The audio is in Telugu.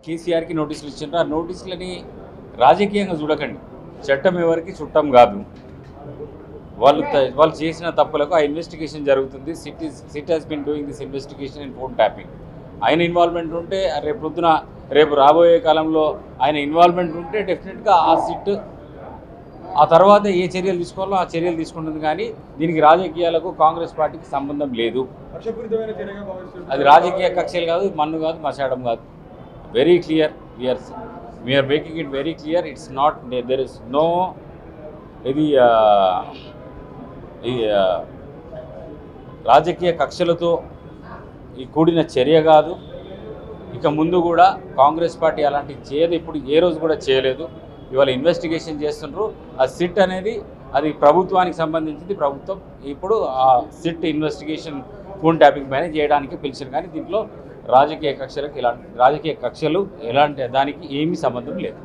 కేసీఆర్కి నోటీసులు ఇచ్చిండ్రు. ఆ నోటీసులని రాజకీయంగా చూడకండి. చట్టం ఎవరికి చుట్టం కాదు. వాళ్ళు చేసిన తప్పులకు ఆ ఇన్వెస్టిగేషన్ జరుగుతుంది. SIT has been doing this investigation in phone tapping. ఆయన ఇన్వాల్వ్మెంట్ ఉంటే రేపు రాబోయే కాలంలో ఆయన ఇన్వాల్వ్మెంట్ ఉంటే డెఫినెట్గా ఆ సిట్ ఆ తర్వాత ఏ చర్యలు తీసుకోవాలో ఆ చర్యలు తీసుకుంటుంది. కానీ దీనికి రాజకీయాలకు కాంగ్రెస్ పార్టీకి సంబంధం లేదు. అది రాజకీయ కక్షలు కాదు, మన్ను కాదు, మసాడం కాదు. Very clear, we're making it very clear. It's not, there is no ఇది రాజకీయ కక్షలతో ఈ కూడిన చర్య కాదు. ఇక ముందు కూడా కాంగ్రెస్ పార్టీ అలాంటి చేయదు, ఇప్పుడు ఏ రోజు కూడా చేయలేదు. ఇవాళ ఇన్వెస్టిగేషన్ చేస్తుండ్రు. ఆ సిట్ అనేది అది ప్రభుత్వానికి సంబంధించింది. ప్రభుత్వం ఇప్పుడు ఆ సిట్ ఇన్వెస్టిగేషన్ ఫోన్ ట్యాపింగ్ పైన చేయడానికి పిలిచారు. కానీ దీంట్లో రాజకీయ కక్షలు ఎలాంటి దానికి ఏమీ సంబంధం లేదు.